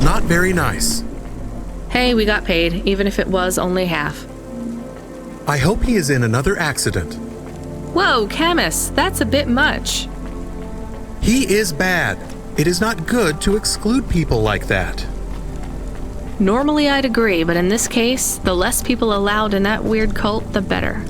was not very nice. Hey, we got paid, even if it was only half. I hope he is in another accident. Whoa, Camus, that's a bit much. He is bad. It is not good to exclude people like that. Normally I'd agree, but in this case, the less people allowed in that weird cult, the better.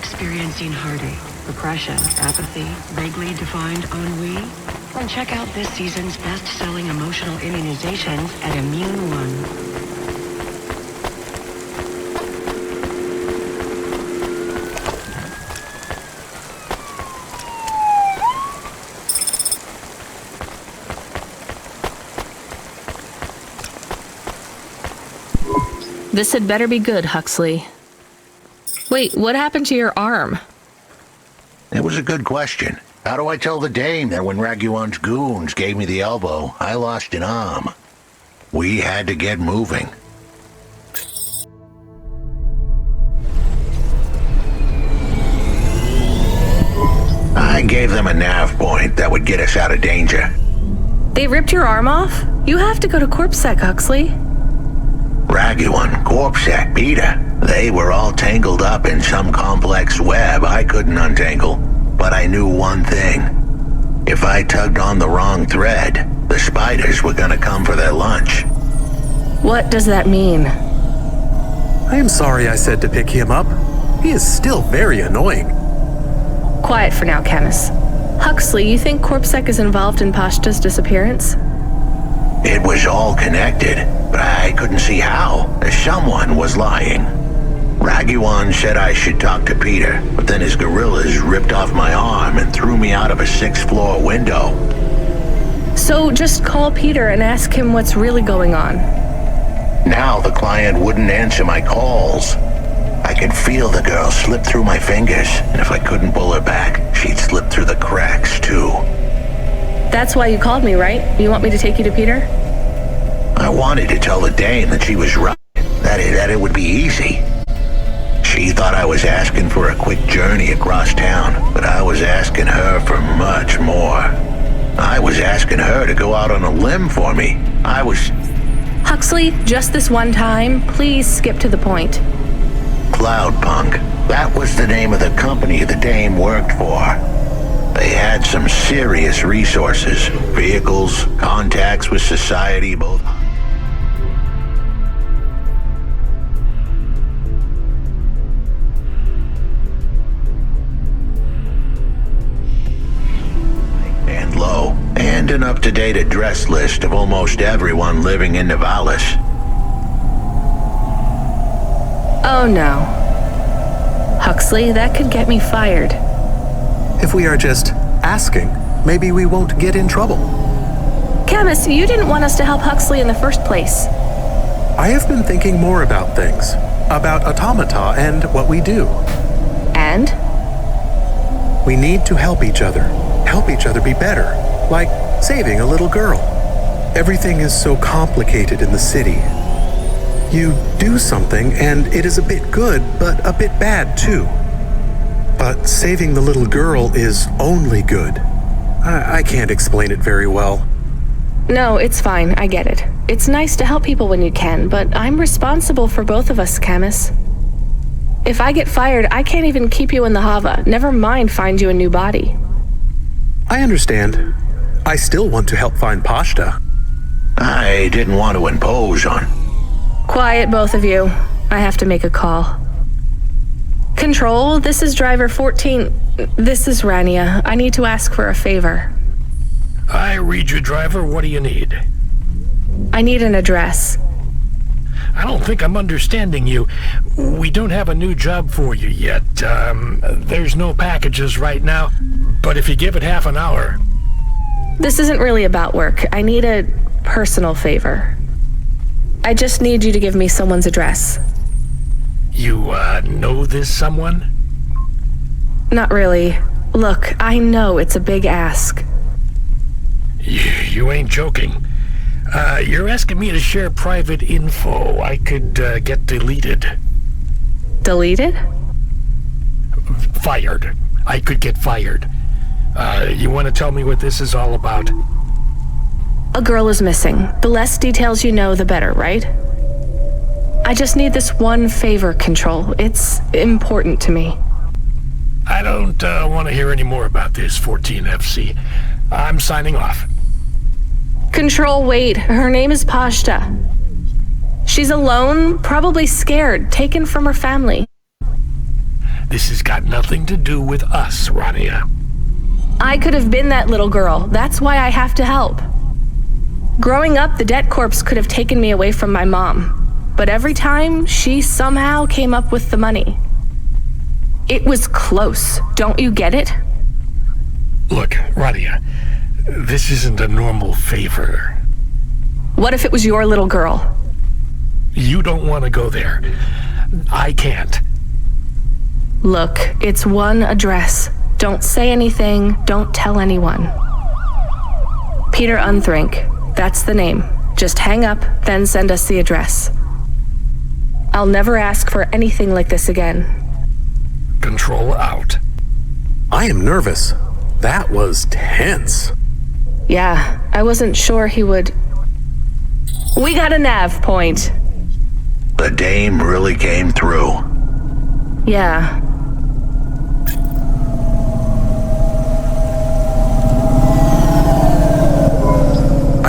experiencing heartache, depression, apathy, vaguely defined ennui? Then check out this season's best-selling emotional immunizations at Immune One. This had better be good, Huxley. Wait, what happened to your arm? It was a good question. How do I tell the dame that when Raguan's goons gave me the elbow, I lost an arm? We had to get moving. I gave them a nav point that would get us out of danger. They ripped your arm off? You have to go to CorpSec, Huxley. Raguan, CorpSec, Peter, they were all tangled up in some complex web I couldn't untangle. But I knew one thing. If I tugged on the wrong thread, the spiders were gonna come for their lunch. What does that mean? I am sorry I said to pick him up. He is still very annoying. Quiet for now, Camus. Huxley, you think CorpSec is involved in Pashta's disappearance? It was all connected, but I couldn't see how. Someone was lying. Raguan said I should talk to Peter, but then his gorillas ripped off my arm and threw me out of a 6th-floor window. So just call Peter and ask him what's really going on. Now the client wouldn't answer my calls. I could feel the girl slip through my fingers, and if I couldn't pull her back, she'd slip through the cracks, too. That's why you called me, right? You want me to take you to Peter? I wanted to tell the dame that she was right, that it would be easy. She thought I was asking for a quick journey across town, but I was asking her for much more. I was asking her to go out on a limb for me. Huxley, just this one time, please skip to the point. Cloudpunk. That was the name of the company the dame worked for. They had some serious resources, vehicles, contacts with society, both. And low, and an up-to-date address list of almost everyone living in Nivalis. Oh no. Huxley, that could get me fired. If we are just asking, maybe we won't get in trouble. Camus, you didn't want us to help Huxley in the first place. I have been thinking more about things, about automata and what we do. And? We need to help each other be better, like saving a little girl. Everything is so complicated in the city. You do something and it is a bit good, but a bit bad too. But saving the little girl is only good. I can't explain it very well. No, it's fine. I get it. It's nice to help people when you can, but I'm responsible for both of us, Camus. If I get fired, I can't even keep you in the Hava. Never mind find you a new body. I understand. I still want to help find Pashta. I didn't want to impose on. Quiet, both of you. I have to make a call. Control, this is driver 14. This is Rania. I need to ask for a favor. I read you, driver. What do you need? I need an address. I don't think I'm understanding you. We don't have a new job for you yet. There's no packages right now, but if you give it half an hour... This isn't really about work. I need a personal favor. I just need you to give me someone's address. You, know this someone? Not really. Look, I know it's a big ask. You ain't joking. You're asking me to share private info I could, get deleted. Deleted? Fired. I could get fired. You want to tell me what this is all about? A girl is missing. The less details you know, the better, right? I just need this one favor, Control. It's important to me. I don't want to hear any more about this, 14FC. I'm signing off. Control, wait. Her name is Pashta. She's alone, probably scared, taken from her family. This has got nothing to do with us, Rania. I could have been that little girl. That's why I have to help. Growing up, the debt corpse could have taken me away from my mom. But every time, she somehow came up with the money. It was close. Don't you get it? Look, Rania, this isn't a normal favor. What if it was your little girl? You don't want to go there. I can't. Look, it's one address. Don't say anything. Don't tell anyone. Peter Unthrink. That's the name. Just hang up, then send us the address. I'll never ask for anything like this again. Control out. I am nervous. That was tense. Yeah, I wasn't sure he would... We got a nav point. The dame really came through. Yeah.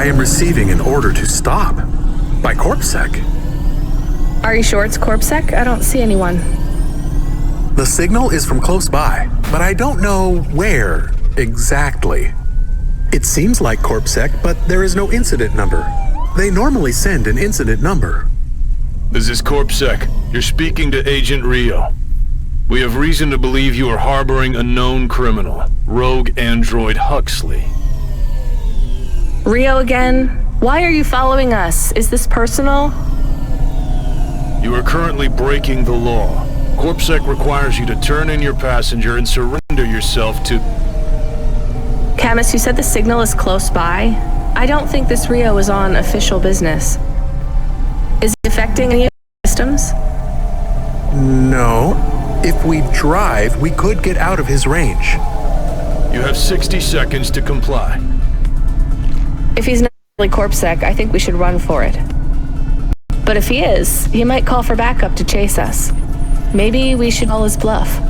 I am receiving an order to stop. By CorpSec. Are you sure it's CorpSec? I don't see anyone. The signal is from close by, but I don't know where exactly. It seems like CorpSec, but there is no incident number. They normally send an incident number. This is CorpSec. You're speaking to Agent Rio. We have reason to believe you are harboring a known criminal, rogue android Huxley. Rio again? Why are you following us? Is this personal? You are currently breaking the law. CorpSec requires you to turn in your passenger and surrender yourself to... Camus, you said the signal is close by. I don't think this Rio is on official business. Is it affecting any of the systems? No. If we drive, we could get out of his range. You have 60 seconds to comply. If he's not really CorpSec, I think we should run for it. But if he is, he might call for backup to chase us. Maybe we should call his bluff.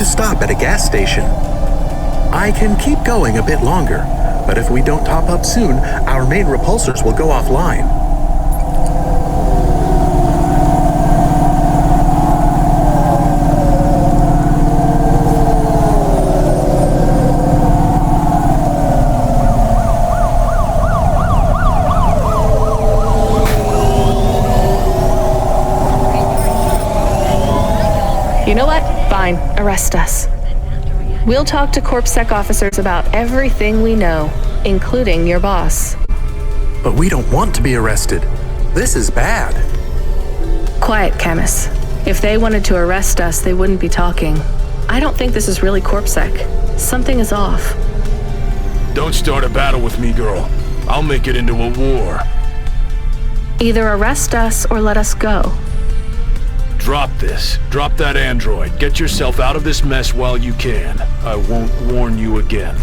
Stop at a gas station. I can keep going a bit longer, but if we don't top up soon, our main repulsors will go offline. You know what? Fine, arrest us. We'll talk to CorpSec officers about everything we know, including your boss. But we don't want to be arrested. This is bad. Quiet, Camus. If they wanted to arrest us, they wouldn't be talking. I don't think this is really CorpSec. Something is off. Don't start a battle with me, girl. I'll make it into a war. Either arrest us or let us go. Drop this. Drop that android. Get yourself out of this mess while you can. I won't warn you again.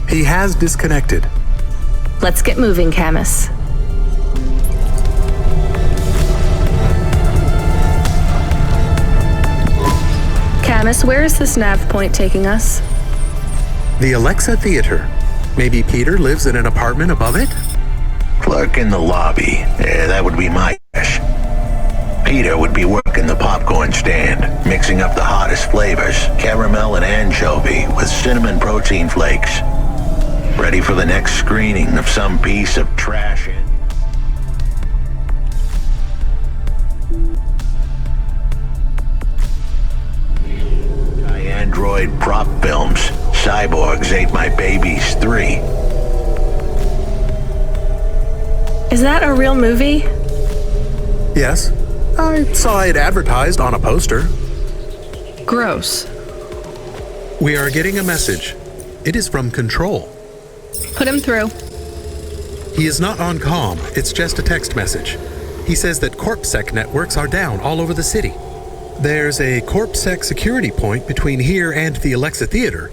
He has disconnected. Let's get moving, Camus. Camus, where is this nav point taking us? The Alexa Theater. Maybe Peter lives in an apartment above it? Clerk in the lobby. Yeah, that would be my guess. Peter would be working the popcorn stand, mixing up the hottest flavors, caramel and anchovy with cinnamon protein flakes. Ready for the next screening of some piece of trash. Android prop films. Cyborgs Ate My Babies 3. Is that a real movie? Yes. I saw it advertised on a poster. Gross. We are getting a message. It is from Control. Put him through. He is not on comm, it's just a text message. He says that CorpSec networks are down all over the city. There's a CorpSec security point between here and the Alexa Theater,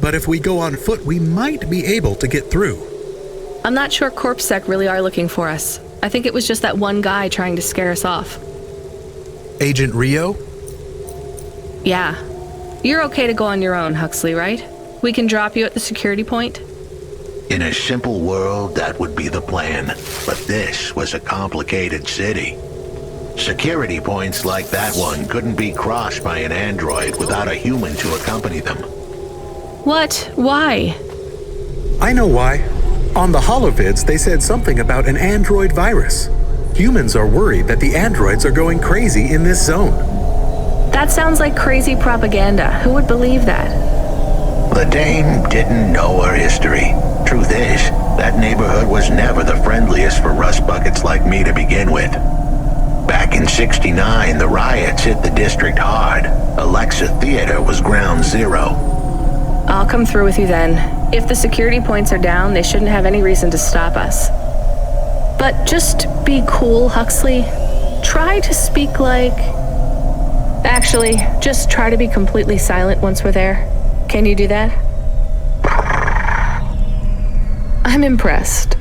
but if we go on foot, we might be able to get through. I'm not sure CorpSec really are looking for us. I think it was just that one guy trying to scare us off. Agent Rio? Yeah. You're okay to go on your own, Huxley, right? We can drop you at the security point? In a simple world, that would be the plan. But this was a complicated city. Security points like that one couldn't be crossed by an android without a human to accompany them. What? Why? I know why. On the holovids, they said something about an android virus. Humans are worried that the androids are going crazy in this zone. That sounds like crazy propaganda. Who would believe that? The dame didn't know her history. Truth is, that neighborhood was never the friendliest for rust buckets like me to begin with. Back in '69, the riots hit the district hard. Alexa Theater was ground zero. I'll come through with you then. If the security points are down, they shouldn't have any reason to stop us. But just be cool, Huxley. Try to speak like... Actually, just try to be completely silent once we're there. Can you do that? I'm impressed.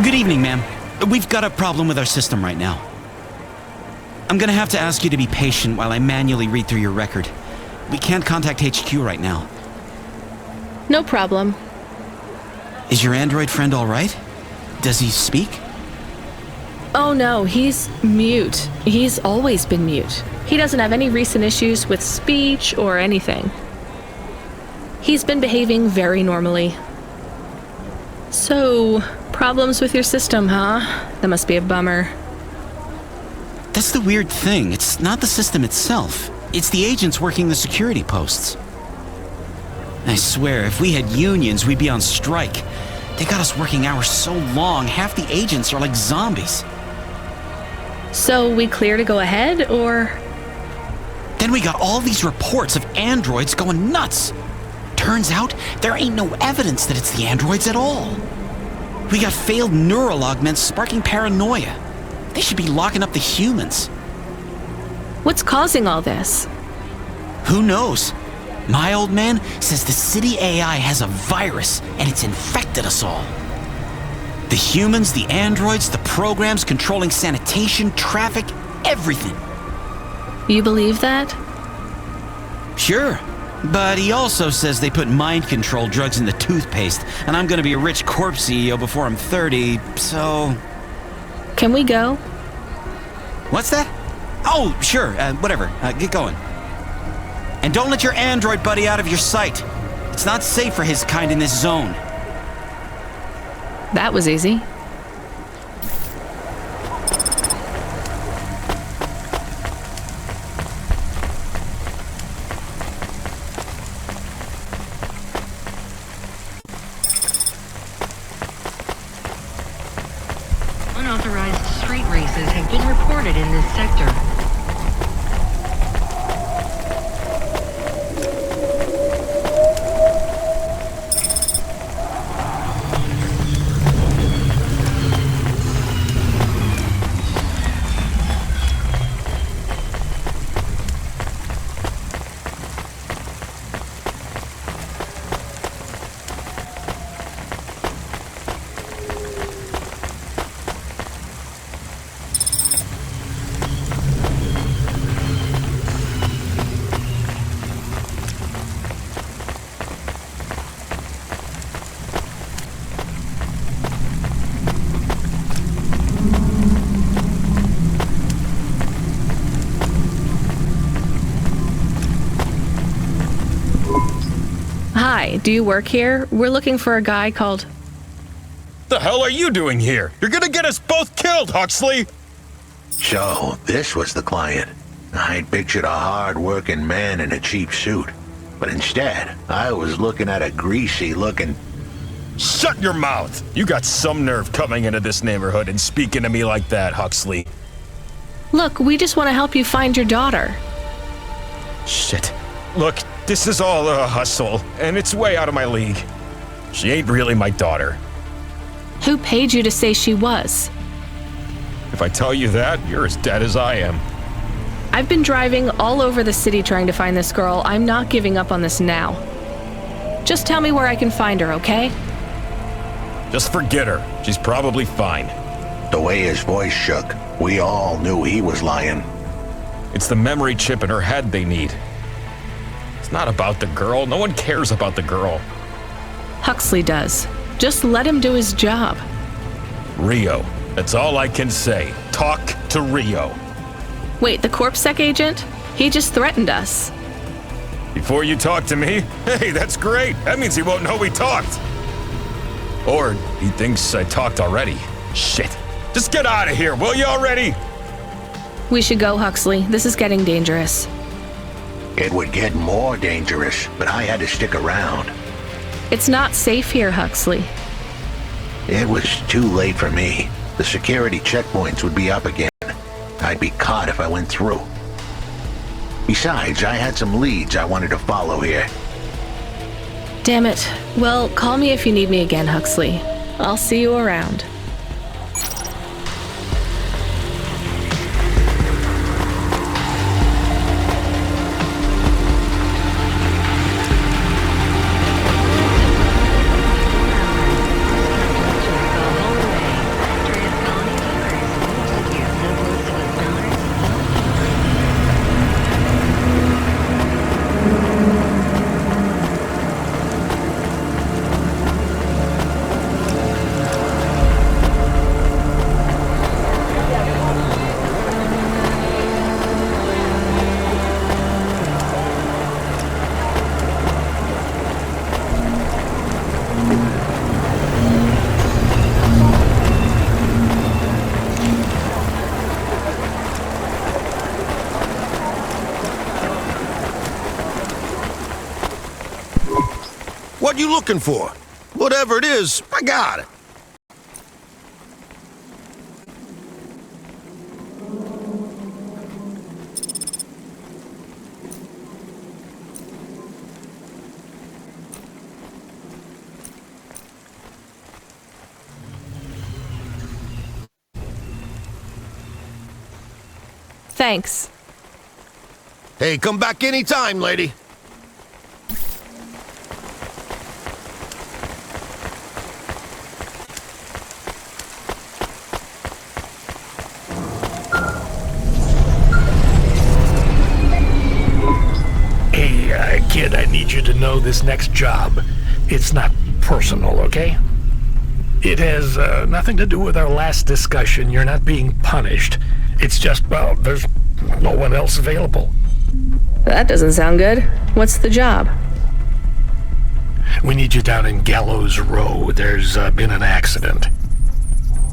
Good evening, ma'am. We've got a problem with our system right now. I'm gonna have to ask you to be patient while I manually read through your record. We can't contact HQ right now. No problem. Is your android friend all right? Does he speak? Oh no, he's mute. He's always been mute. He doesn't have any recent issues with speech or anything. He's been behaving very normally. So, problems with your system, huh? That must be a bummer. That's the weird thing. It's not the system itself. It's the agents working the security posts. I swear, if we had unions, we'd be on strike. They got us working hours so long, half the agents are like zombies. So we clear to go ahead, or? Then we got all these reports of androids going nuts. Turns out there ain't no evidence that it's the androids at all. We got failed neural augments sparking paranoia. They should be locking up the humans. What's causing all this? Who knows? My old man says the city AI has a virus and it's infected us all. The humans, the androids, the programs controlling sanitation, traffic, everything. You believe that? Sure, but he also says they put mind control drugs in the toothpaste, and I'm gonna be a rich corp CEO before I'm 30, so... Can we go? What's that? Oh, sure, whatever, get going. And don't let your android buddy out of your sight. It's not safe for his kind in this zone. That was easy. Unauthorized street races have been reported in this sector. Hi, do you work here? We're looking for a guy called... The hell are you doing here? You're gonna get us both killed, Huxley! So, this was the client. I'd pictured a hard-working man in a cheap suit. But instead, I was looking at a greasy-looking... Shut your mouth! You got some nerve coming into this neighborhood and speaking to me like that, Huxley. Look, we just want to help you find your daughter. Shit. Look, this is all a hustle, and it's way out of my league. She ain't really my daughter. Who paid you to say she was? If I tell you that, you're as dead as I am. I've been driving all over the city trying to find this girl. I'm not giving up on this now. Just tell me where I can find her, okay? Just forget her. She's probably fine. The way his voice shook, we all knew he was lying. It's the memory chip in her head they need. It's not about the girl. No one cares about the girl. Huxley does. Just let him do his job. Rio. That's all I can say. Talk to Rio. Wait, the CorpSec agent? He just threatened us. Before you talk to me? Hey, that's great. That means he won't know we talked. Or he thinks I talked already. Shit. Just get out of here, will you already? We should go, Huxley. This is getting dangerous. It would get more dangerous, but I had to stick around. It's not safe here, Huxley. It was too late for me. The security checkpoints would be up again. I'd be caught if I went through. Besides, I had some leads I wanted to follow here. Damn it. Well, call me if you need me again, Huxley. I'll see you around. What you looking for? Whatever it is, I got it. Thanks. Hey, come back anytime, lady. Hey, kid, I need you to know this next job. It's not personal, okay? It has nothing to do with our last discussion. You're not being punished. It's just, well, there's no one else available. That doesn't sound good. What's the job? We need you down in Gallows Row. There's been an accident.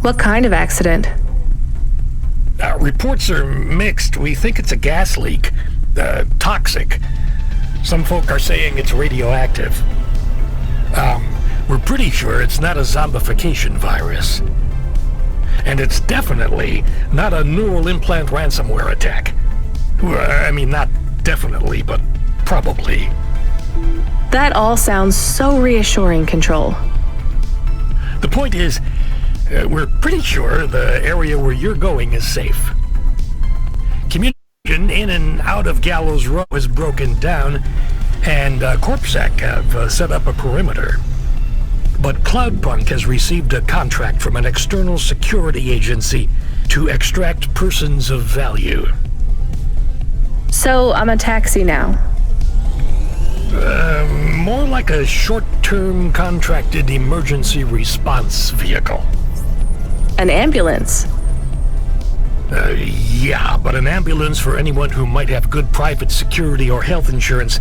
What kind of accident? Reports are mixed. We think it's a gas leak. Toxic. Some folk are saying it's radioactive. We're pretty sure it's not a zombification virus. And it's definitely not a neural implant ransomware attack. I mean, not definitely, but probably. That all sounds so reassuring, Control. The point is, we're pretty sure the area where you're going is safe. Communication in and out of Gallows Row is broken down, and CorpSec have set up a perimeter. But Cloudpunk has received a contract from an external security agency to extract persons of value. So I'm a taxi now. More like a short-term contracted emergency response vehicle. An ambulance? Yeah, but an ambulance for anyone who might have good private security or health insurance,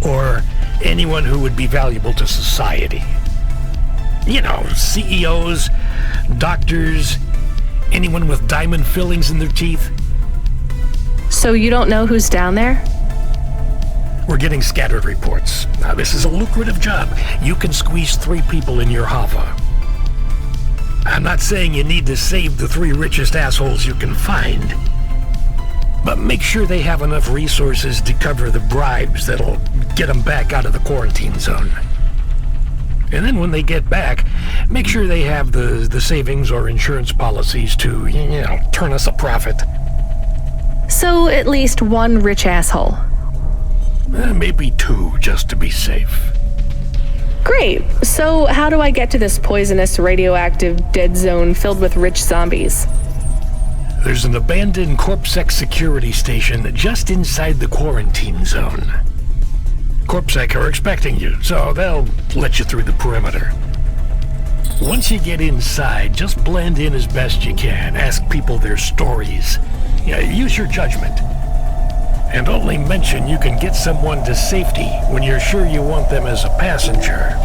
or anyone who would be valuable to society. You know, CEOs, doctors, anyone with diamond fillings in their teeth. So you don't know who's down there? We're getting scattered reports. Now, this is a lucrative job. You can squeeze 3 people in your Hava. I'm not saying you need to save the 3 richest assholes you can find. But make sure they have enough resources to cover the bribes that'll get them back out of the quarantine zone. And then when they get back, make sure they have the savings or insurance policies to, you know, turn us a profit. So at least 1 rich asshole. Maybe 2, just to be safe. Great. So how do I get to this poisonous, radioactive, dead zone filled with rich zombies? There's an abandoned CorpSec security station just inside the quarantine zone. CorpSec are expecting you, so they'll let you through the perimeter. Once you get inside, just blend in as best you can. Ask people their stories. Yeah, use your judgment. And only mention you can get someone to safety when you're sure you want them as a passenger.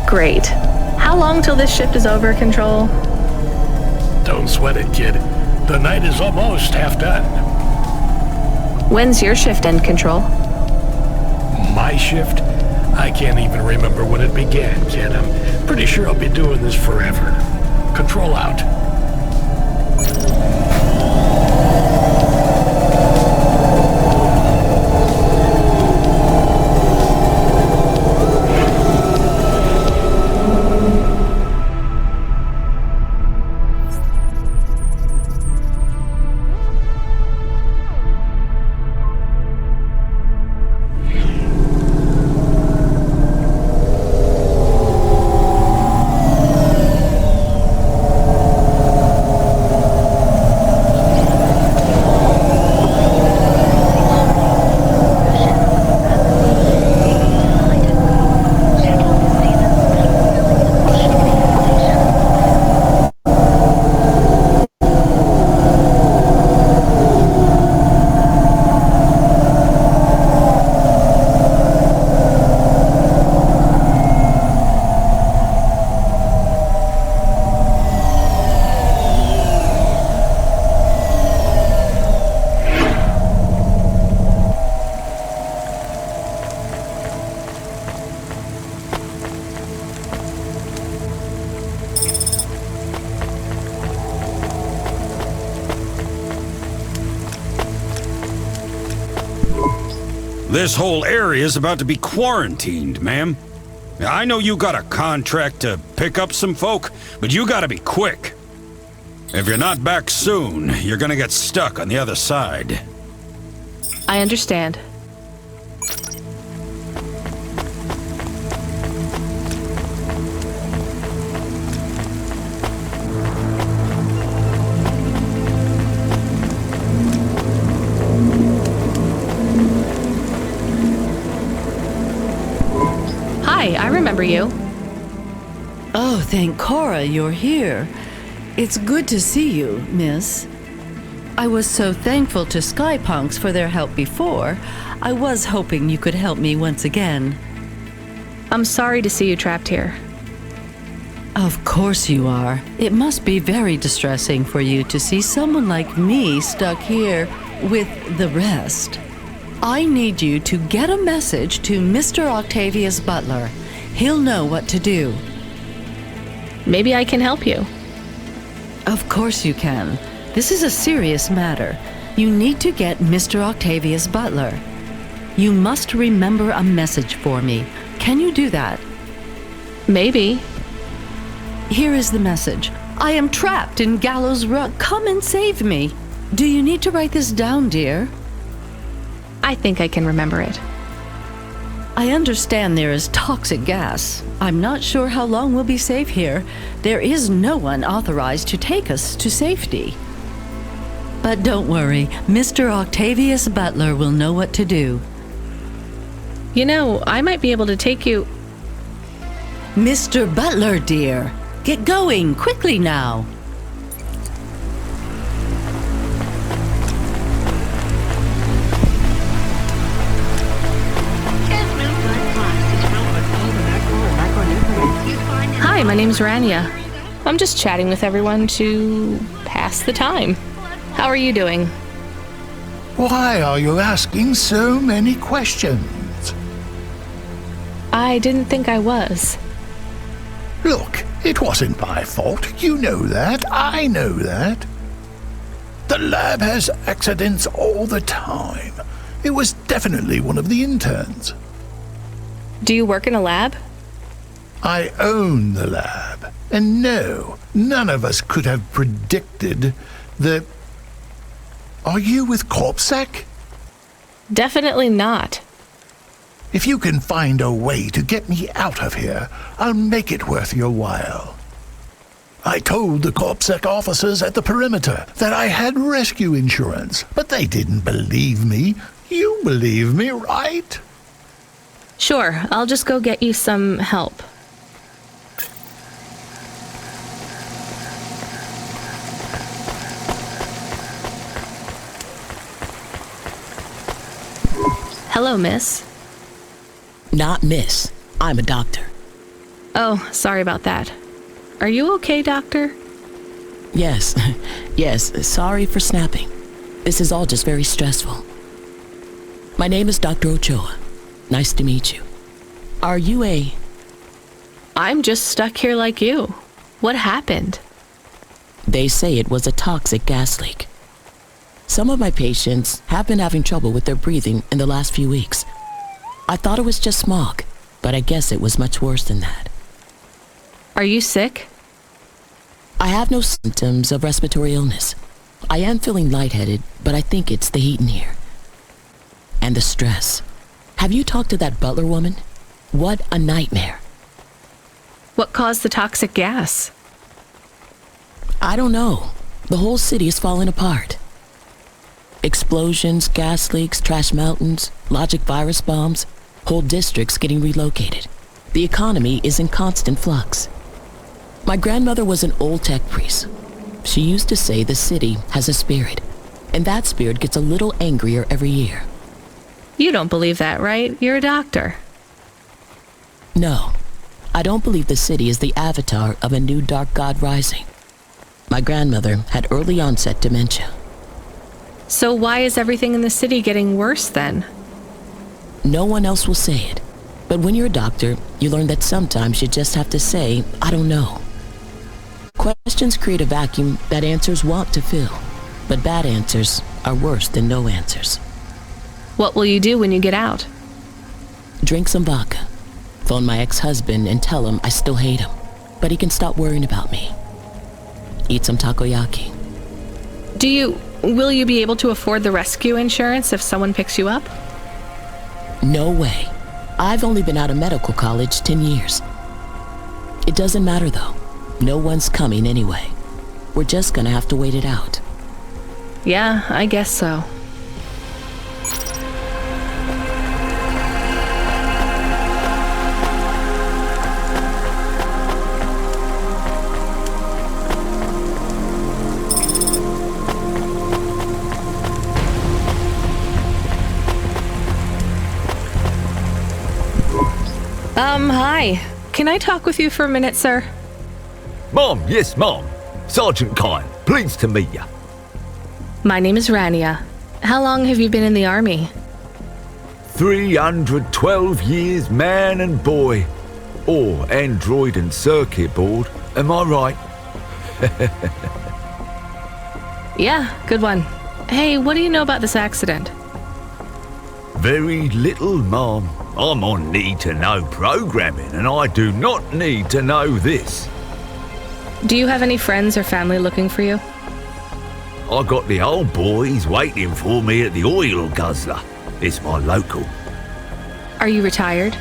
Great. How long till this shift is over, Control? Don't sweat it, kid. The night is almost half done. When's your shift end, Control? My shift? I can't even remember when it began, kid. I'm pretty sure I'll be doing this forever. Control out. This whole area is about to be quarantined, ma'am. I know you got a contract to pick up some folk, but you gotta be quick. If you're not back soon, you're gonna get stuck on the other side. I understand. Hi, I remember you. Oh, thank Cora you're here. It's good to see you, miss. I was so thankful to Skypunks for their help before. I was hoping you could help me once again. I'm sorry to see you trapped here. Of course you are. It must be very distressing for you to see someone like me stuck here with the rest. I need you to get a message to Mr. Octavius Butler. He'll know what to do. Maybe I can help you. Of course you can. This is a serious matter. You need to get Mr. Octavius Butler. You must remember a message for me. Can you do that? Maybe. Here is the message. I am trapped in Gallows Rock. Come and save me. Do you need to write this down, dear? I think I can remember it. I understand there is toxic gas. I'm not sure how long we'll be safe here. There is no one authorized to take us to safety. But don't worry, Mr. Octavius Butler will know what to do. You know, I might be able to take you... Mr. Butler, dear, get going quickly now. Hi, my name's Rania. I'm just chatting with everyone to pass the time. How are you doing? Why are you asking so many questions? I didn't think I was. Look, it wasn't my fault. You know that. I know that. The lab has accidents all the time. It was definitely one of the interns. Do you work in a lab? I own the lab. And no, none of us could have predicted the... Are you with CorpSec? Definitely not. If you can find a way to get me out of here, I'll make it worth your while. I told the CorpSec officers at the perimeter that I had rescue insurance, but they didn't believe me. You believe me, right? Sure, I'll just go get you some help. Hello, miss. Not miss. I'm a doctor. Oh, sorry about that. Are you okay, doctor? Yes. Yes, sorry for snapping. This is all just very stressful. My name is Dr. Ochoa. Nice to meet you. Are you a... I'm just stuck here like you. What happened? They say it was a toxic gas leak. Some of my patients have been having trouble with their breathing in the last few weeks. I thought it was just smog, but I guess it was much worse than that. Are you sick? I have no symptoms of respiratory illness. I am feeling lightheaded, but I think it's the heat in here. And the stress. Have you talked to that Butler woman? What a nightmare. What caused the toxic gas? I don't know. The whole city is falling apart. Explosions, gas leaks, trash mountains, logic virus bombs, whole districts getting relocated. The economy is in constant flux. My grandmother was an old tech priest. She used to say the city has a spirit, and that spirit gets a little angrier every year. You don't believe that, right? You're a doctor. No, I don't believe the city is the avatar of a new dark god rising. My grandmother had early onset dementia. So why is everything in the city getting worse then? No one else will say it. But when you're a doctor, you learn that sometimes you just have to say, I don't know. Questions create a vacuum that answers want to fill. But bad answers are worse than no answers. What will you do when you get out? Drink some vodka. Phone my ex-husband and tell him I still hate him. But he can stop worrying about me. eat some takoyaki. Will you be able to afford the rescue insurance if someone picks you up? No way. I've only been out of medical college 10 years. It doesn't matter though. No one's coming anyway. We're just gonna have to wait it out. Yeah, I guess so. Hi. Can I talk with you for a minute, sir? Mom, yes, Mom. Sergeant Kine, pleased to meet you. My name is Rania. How long have you been in the army? 312 years, man and boy. Or android and circuit board, am I right? Yeah, good one. Hey, what do you know about this accident? Very little, Mom. I'm on need-to-know programming, and I do not need to know this. Do you have any friends or family looking for you? I got the old boys waiting for me at the oil guzzler. It's my local. Are you retired?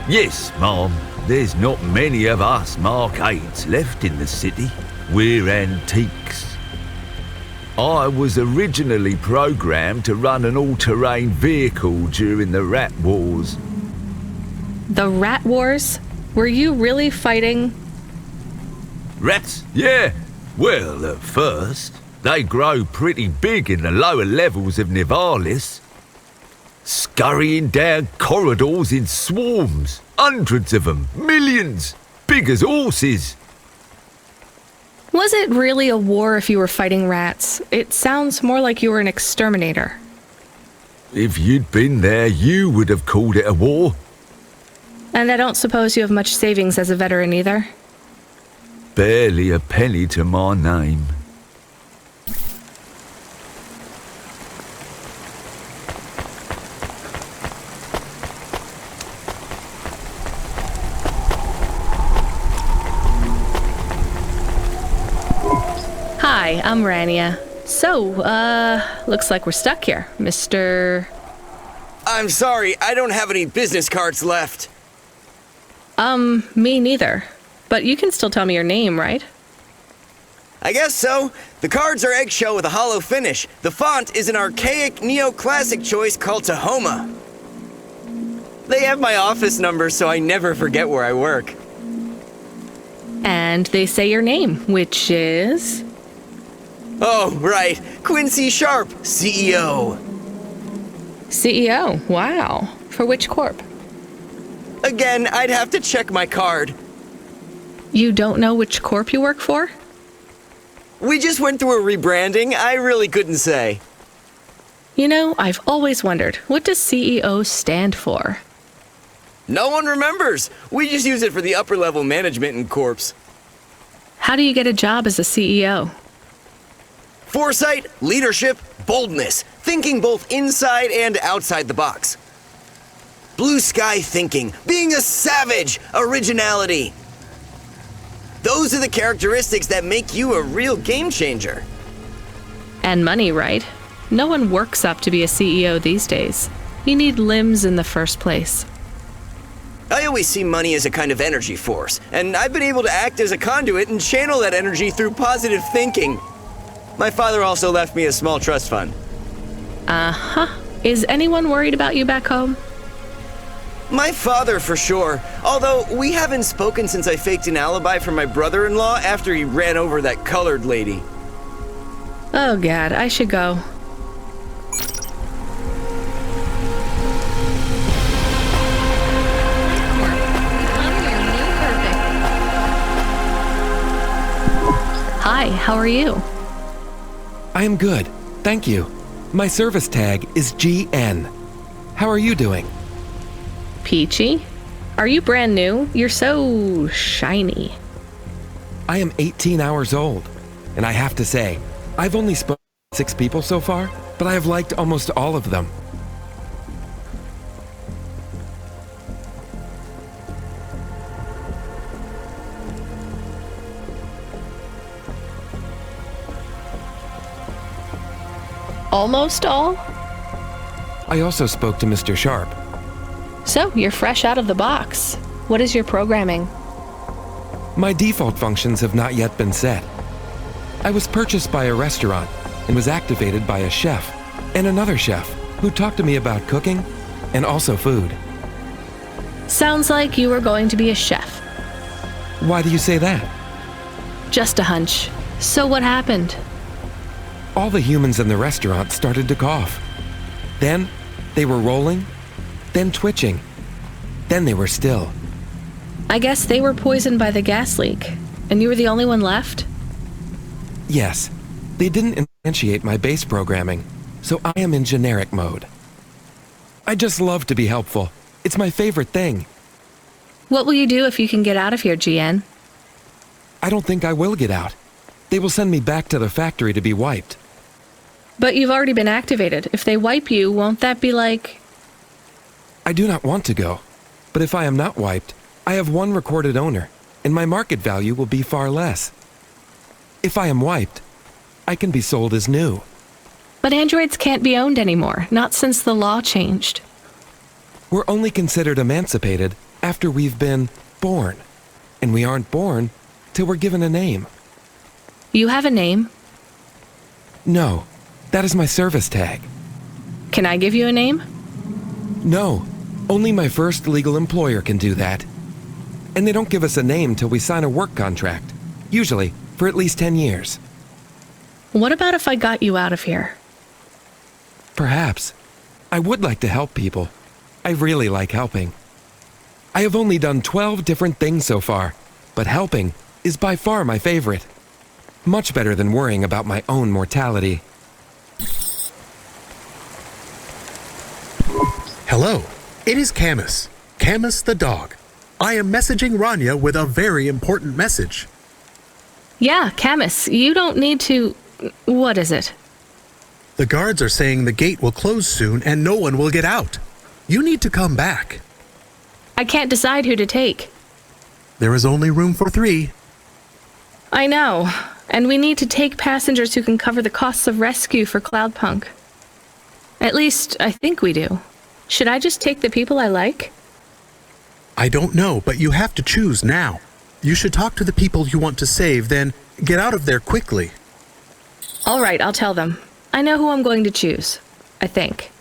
Yes, Mom. There's not many of us Mark 8s left in the city. We're antiques. I was originally programmed to run an all-terrain vehicle during the Rat Wars. The Rat Wars? Were you really fighting? Rats? Yeah. Well, at first, they grow pretty big in the lower levels of Nivalis. Scurrying down corridors in swarms. Hundreds of them. Millions. Big as horses. Was it really a war if you were fighting rats? It sounds more like you were an exterminator. If you'd been there, you would have called it a war. And I don't suppose you have much savings as a veteran either? Barely a penny to my name. Hi, I'm Rania. So, looks like we're stuck here, Mr. I'm sorry, I don't have any business cards left. Me neither. But you can still tell me your name, right? I guess so. The cards are eggshell with a hollow finish. The font is an archaic neoclassic choice called Tahoma. They have my office number, so I never forget where I work. And they say your name, which is... Oh, right. Quincy Sharp, CEO. CEO? Wow. For which corp? Again, I'd have to check my card. You don't know which corp you work for? We just went through a rebranding. I really couldn't say. You know, I've always wondered, what does CEO stand for? No one remembers. We just use it for the upper-level management in corps. How do you get a job as a CEO? Foresight, leadership, boldness. Thinking both inside and outside the box. Blue sky thinking. Being a savage. Originality. Those are the characteristics that make you a real game changer. And money, right? No one works up to be a CEO these days. You need limbs in the first place. I always see money as a kind of energy force, and I've been able to act as a conduit and channel that energy through positive thinking. My father also left me a small trust fund. Uh-huh. Is anyone worried about you back home? My father, for sure. Although, we haven't spoken since I faked an alibi for my brother-in-law after he ran over that colored lady. Oh, God, I should go. Hi, how are you? I am good, thank you. My service tag is GN. How are you doing? Peachy? Are you brand new? You're so shiny. I am 18 hours old, and I have to say, I've only spoken to 6 people so far, but I have liked almost all of them. Almost all? I also spoke to Mr. Sharp. So, you're fresh out of the box. What is your programming? My default functions have not yet been set. I was purchased by a restaurant and was activated by a chef and another chef who talked to me about cooking and also food. Sounds like you were going to be a chef. Why do you say that? Just a hunch. So what happened? All the humans in the restaurant started to cough. Then they were rolling, then twitching, then they were still. I guess they were poisoned by the gas leak, and you were the only one left? Yes, they didn't instantiate my base programming, so I am in generic mode. I just love to be helpful. It's my favorite thing. What will you do if you can get out of here, GN? I don't think I will get out. They will send me back to the factory to be wiped. But you've already been activated. If they wipe you, won't that be like... I do not want to go, but if I am not wiped, I have one recorded owner, and my market value will be far less. If I am wiped, I can be sold as new. But androids can't be owned anymore, not since the law changed. We're only considered emancipated after we've been born, and we aren't born till we're given a name. You have a name? No, that is my service tag. Can I give you a name? No, only my first legal employer can do that. And they don't give us a name till we sign a work contract, usually for at least 10 years. What about if I got you out of here? Perhaps. I would like to help people. I really like helping. I have only done 12 different things so far, but helping is by far my favorite. Much better than worrying about my own mortality. Hello, it is Camus. Camus the dog. I am messaging Rania with a very important message. Yeah, Camus, you don't need to... What is it? The guards are saying the gate will close soon and no one will get out. You need to come back. I can't decide who to take. There is only room for 3. I know, and we need to take passengers who can cover the costs of rescue for Cloudpunk. At least, I think we do. Should I just take the people I like? I don't know, but you have to choose now. You should talk to the people you want to save, then get out of there quickly. All right, I'll tell them. I know who I'm going to choose. I think.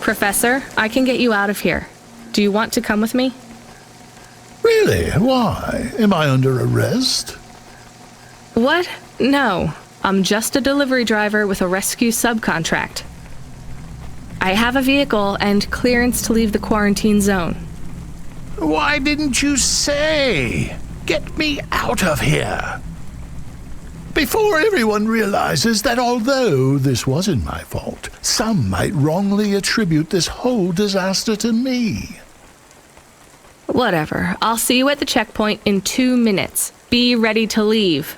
Professor, I can get you out of here. Do you want to come with me? Really? Why? Am I under arrest? What? No. I'm just a delivery driver with a rescue subcontract. I have a vehicle and clearance to leave the quarantine zone. Why didn't you say? Get me out of here. Before everyone realizes that although this wasn't my fault, some might wrongly attribute this whole disaster to me. Whatever. I'll see you at the checkpoint in 2 minutes. Be ready to leave.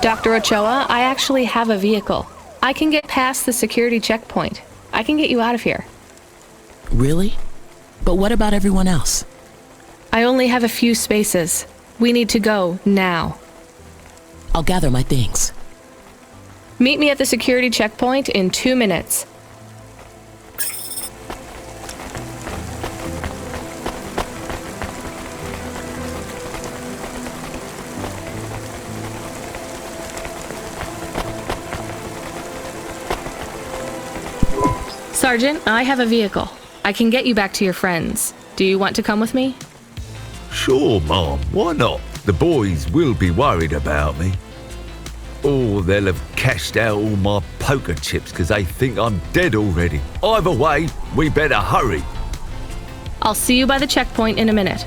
Dr. Ochoa, I actually have a vehicle. I can get past the security checkpoint. I can get you out of here. Really? But what about everyone else? I only have a few spaces. We need to go now. I'll gather my things. Meet me at the security checkpoint in 2 minutes. Sergeant, I have a vehicle. I can get you back to your friends. Do you want to come with me? Sure, Mom. Why not? The boys will be worried about me. Or they'll have cashed out all my poker chips because they think I'm dead already. Either way, we better hurry. I'll see you by the checkpoint in a minute.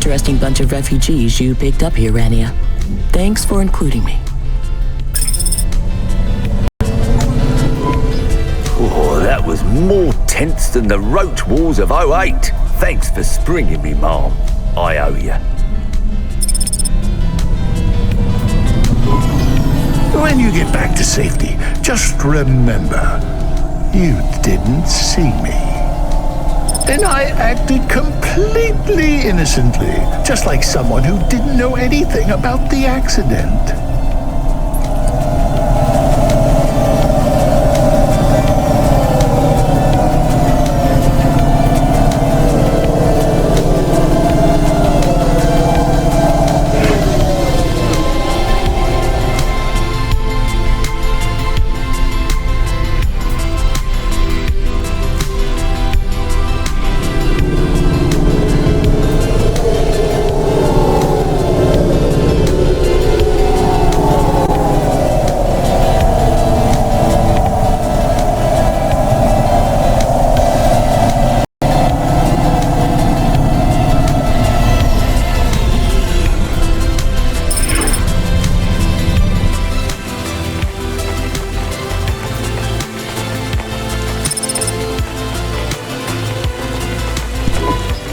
interesting bunch of refugees you picked up here, Rania. Thanks for including me. Oh, that was more tense than the Roach Wars of '08. Thanks for springing me, Mom. I owe you. When you get back to safety, just remember, you didn't see me. And I acted completely innocently, just like someone who didn't know anything about the accident.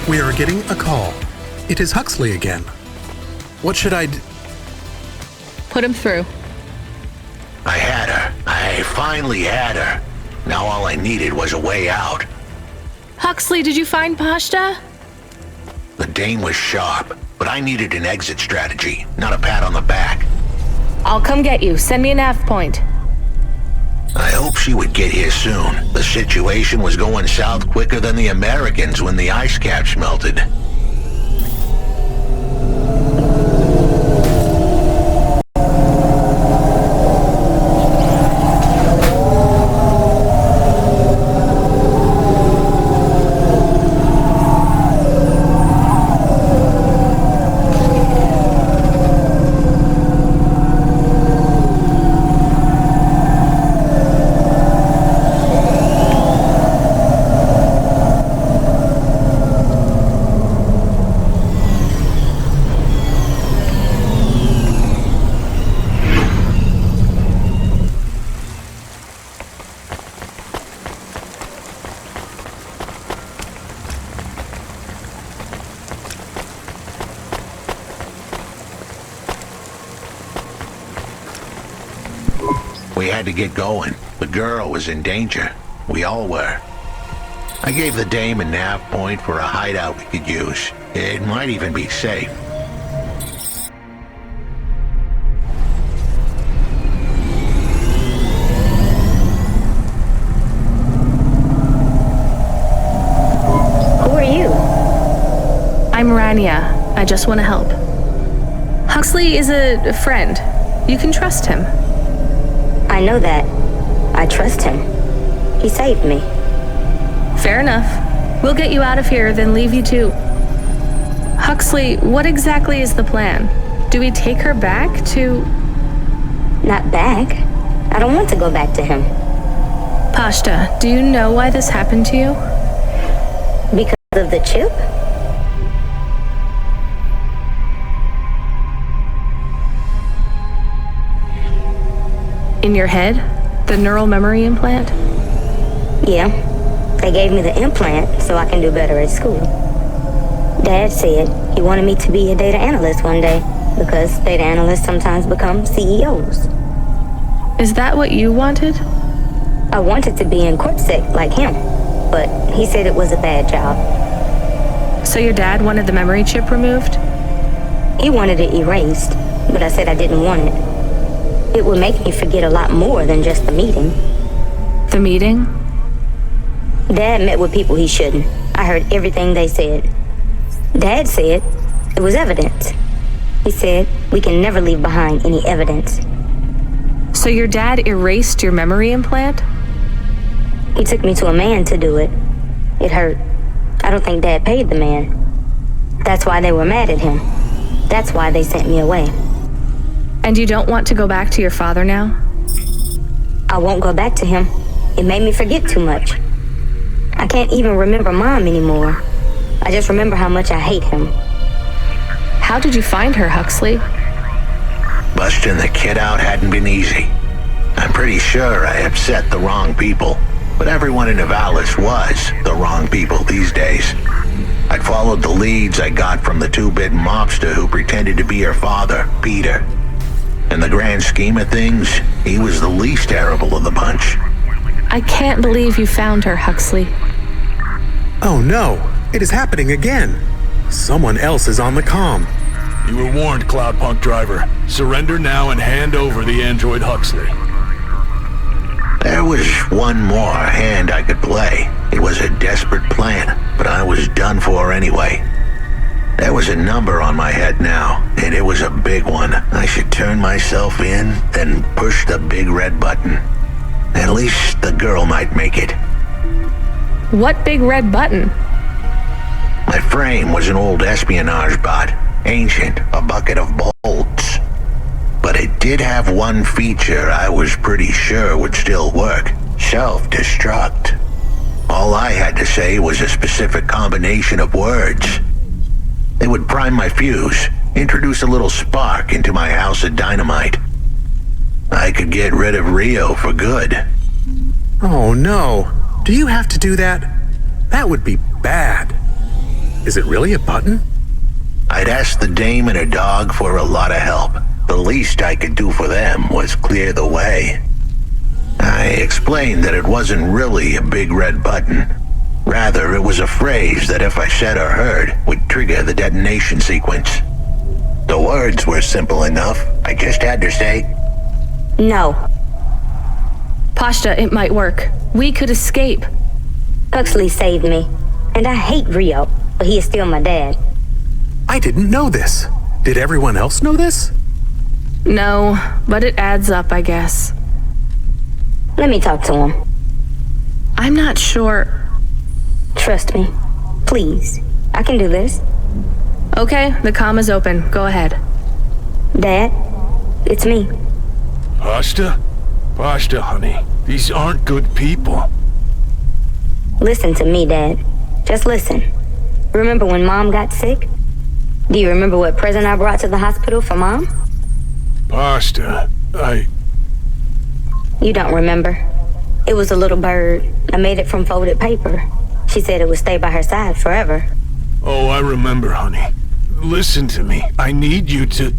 We are getting a call. It is Huxley again. What should I Put him through. I had her. I finally had her. Now all I needed was a way out. Huxley, did you find Pashta? The dame was sharp, but I needed an exit strategy, not a pat on the back. I'll come get you. Send me a nav point. I hope she would get here soon. The situation was going south quicker than the Americans when the ice caps melted. We had to get going. The girl was in danger. We all were. I gave the dame a nav point for a hideout we could use. It might even be safe. Who are you? I'm Rania. I just want to help. Huxley is a friend. You can trust him. I know that. I trust him. He saved me. Fair enough. We'll get you out of here, then leave you to... Huxley, what exactly is the plan? Do we take her back to... Not back. I don't want to go back to him. Pashta, do you know why this happened to you? Because of the chip? In your head? The neural memory implant? Yeah. They gave me the implant so I can do better at school. Dad said he wanted me to be a data analyst one day because data analysts sometimes become CEOs. Is that what you wanted? I wanted to be in CorpSec like him, but he said it was a bad job. So your dad wanted the memory chip removed? He wanted it erased, but I said I didn't want it. It would make me forget a lot more than just the meeting. The meeting? Dad met with people he shouldn't. I heard everything they said. Dad said it was evidence. He said we can never leave behind any evidence. So your dad erased your memory implant? He took me to a man to do it. It hurt. I don't think Dad paid the man. That's why they were mad at him. That's why they sent me away. And you don't want to go back to your father now? I won't go back to him. It made me forget too much. I can't even remember Mom anymore. I just remember how much I hate him. How did you find her, Huxley? Busting the kid out hadn't been easy. I'm pretty sure I upset the wrong people, but everyone in Nivalis was the wrong people these days. I'd followed the leads I got from the two-bit mobster who pretended to be her father, Peter. In the grand scheme of things, he was the least terrible of the bunch. I can't believe you found her, Huxley. Oh no, it is happening again. Someone else is on the comm. You were warned, Cloudpunk driver. Surrender now and hand over the android Huxley. There was one more hand I could play. It was a desperate plan, but I was done for anyway. There was a number on my head now, and it was a big one. I should turn myself in, then push the big red button. At least the girl might make it. What big red button? My frame was an old espionage bot, ancient, a bucket of bolts. But it did have one feature I was pretty sure would still work: self-destruct. All I had to say was a specific combination of words. It would prime my fuse, introduce a little spark into my house of dynamite. I could get rid of Rio for good. Oh no, do you have to do that? That would be bad. Is it really a button? I'd asked the dame and her dog for a lot of help. The least I could do for them was clear the way. I explained that it wasn't really a big red button. Rather, it was a phrase that if I said or heard, would trigger the detonation sequence. The words were simple enough. I just had to say, No. Pashta, it might work. We could escape. Huxley saved me. And I hate Rio, but he is still my dad. I didn't know this. Did everyone else know this? No, but it adds up, I guess. Let me talk to him. I'm not sure. Trust me. Please. I can do this. Okay, the comm is open. Go ahead. Dad, it's me. Pashta? Pashta, honey. These aren't good people. Listen to me, Dad. Just listen. Remember when Mom got sick? Do you remember what present I brought to the hospital for Mom? Pashta, You don't remember. It was a little bird. I made it from folded paper. She said it would stay by her side forever. Oh, I remember, honey. Listen to me. I need you to...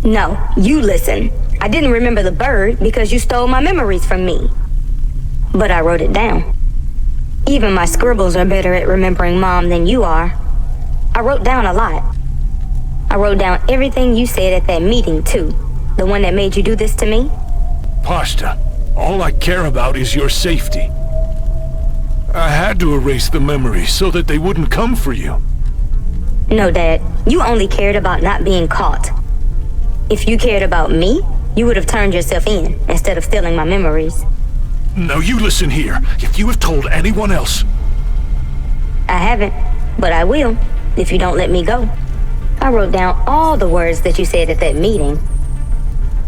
No, you listen. I didn't remember the bird because you stole my memories from me. But I wrote it down. Even my scribbles are better at remembering Mom than you are. I wrote down a lot. I wrote down everything you said at that meeting, too. The one that made you do this to me. Pashta, all I care about is your safety. I had to erase the memories so that they wouldn't come for you. No, Dad. You only cared about not being caught. If you cared about me, you would have turned yourself in instead of stealing my memories. Now you listen here. If you have told anyone else... I haven't, but I will, if you don't let me go. I wrote down all the words that you said at that meeting.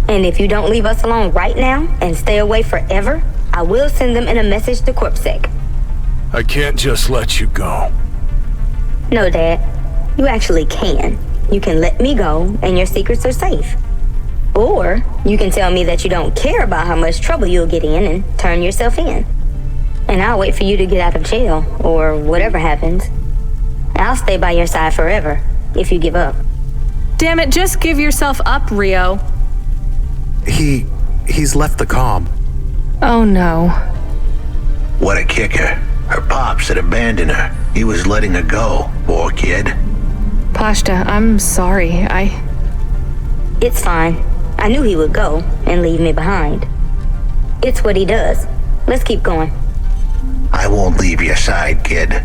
And if you don't leave us alone right now and stay away forever, I will send them in a message to CorpSec. I can't just let you go. No, Dad. You actually can. You can let me go and your secrets are safe. Or you can tell me that you don't care about how much trouble you'll get in and turn yourself in. And I'll wait for you to get out of jail or whatever happens. I'll stay by your side forever if you give up. Damn it, just give yourself up, Rio. He's left the comm. Oh no. What a kicker. Her pops had abandoned her. He was letting her go. Poor kid. Pashta, I'm sorry. It's fine. I knew he would go and leave me behind. It's what he does. Let's keep going. I won't leave your side, kid.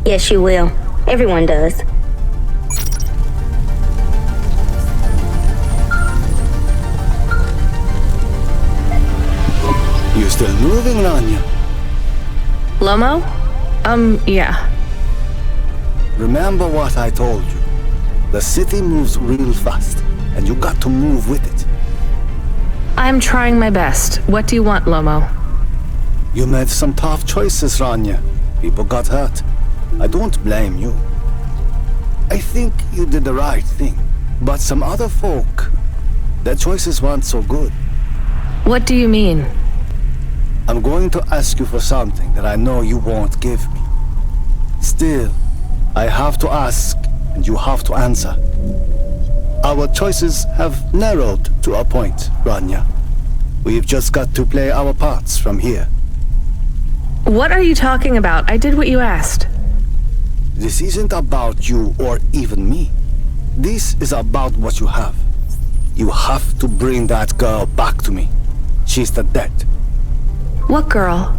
Yes, you will. Everyone does. You still moving, Rania? Lomo? Yeah. Remember what I told you. The city moves real fast, and you got to move with it. I'm trying my best. What do you want, Lomo? You made some tough choices, Rania. People got hurt. I don't blame you. I think you did the right thing. But some other folk, their choices weren't so good. What do you mean? I'm going to ask you for something that I know you won't give me. Still, I have to ask, and you have to answer. Our choices have narrowed to a point, Rania. We've just got to play our parts from here. What are you talking about? I did what you asked. This isn't about you or even me. This is about what you have. You have to bring that girl back to me. She's the dead. What girl?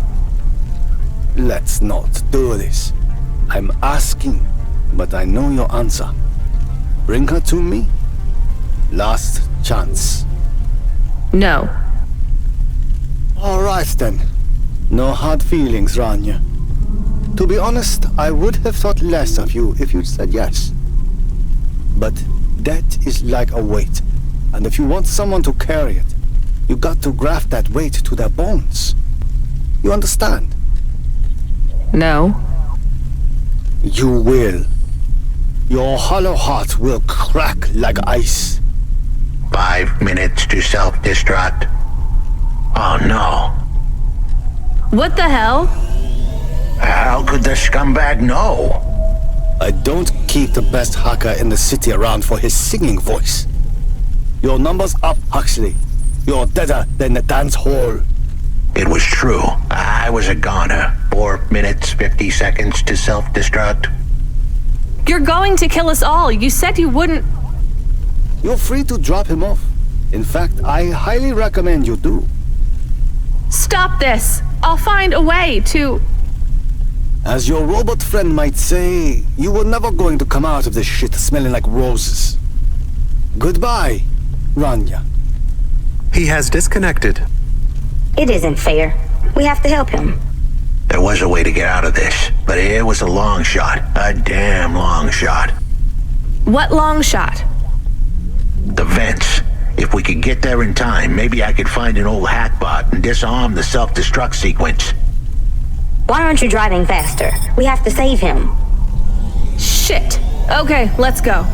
Let's not do this. I'm asking, but I know your answer. Bring her to me. Last chance. No. All right then. No hard feelings, Rania. To be honest, I would have thought less of you if you'd said yes. But death is like a weight, and if you want someone to carry it, you got to graft that weight to their bones. You understand? No. You will. Your hollow heart will crack like ice. 5 minutes to self-destruct. Oh no. What the hell? How could the scumbag know? I don't keep the best hacker in the city around for his singing voice. Your number's up, Huxley. You're deader than the dance hall. It was true. I was a goner. 4 minutes, 50 seconds to self-destruct. You're going to kill us all. You said you wouldn't. You're free to drop him off. In fact, I highly recommend you do. Stop this. I'll find a way to... As your robot friend might say, you were never going to come out of this shit smelling like roses. Goodbye, Rania. He has disconnected. It isn't fair. We have to help him. There was a way to get out of this, but it was a long shot. A damn long shot. What long shot? The vents. If we could get there in time, maybe I could find an old hackbot and disarm the self-destruct sequence. Why aren't you driving faster? We have to save him. Shit. Okay, let's go.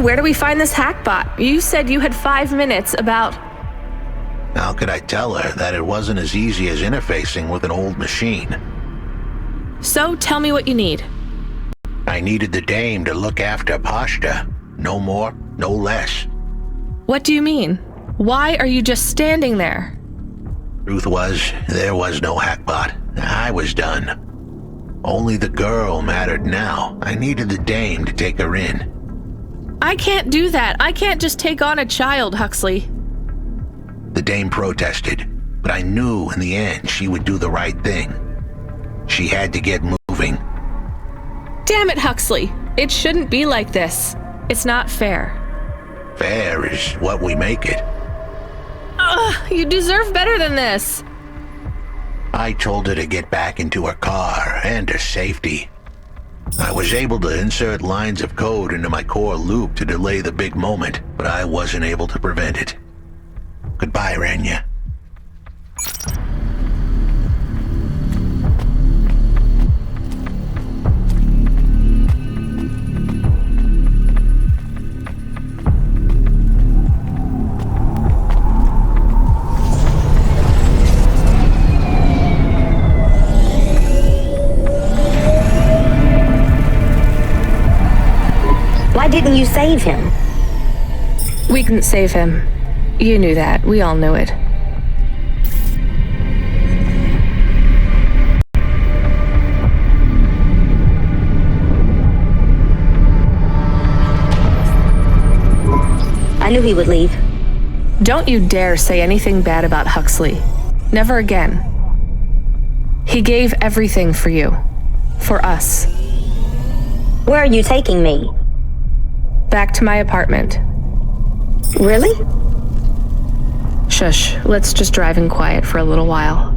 where do we find this hackbot? You said you had 5 minutes about... How could I tell her that it wasn't as easy as interfacing with an old machine? So tell me what you need. I needed the dame to look after Pashta. No more, no less. What do you mean? Why are you just standing there? Truth was, there was no hackbot. I was done. Only the girl mattered now. I needed the dame to take her in. I can't do that. I can't just take on a child, Huxley. The dame protested, but I knew in the end she would do the right thing. She had to get moving. Damn it, Huxley. It shouldn't be like this. It's not fair. Fair is what we make it. Ugh, you deserve better than this. I told her to get back into her car and her safety. I was able to insert lines of code into my core loop to delay the big moment, but I wasn't able to prevent it. Goodbye, Rania. Why didn't you save him? We couldn't save him. You knew that. We all knew it. I knew he would leave. Don't you dare say anything bad about Huxley. Never again. He gave everything for you. For us. Where are you taking me? Back to my apartment. Really? Shush, let's just drive in quiet for a little while.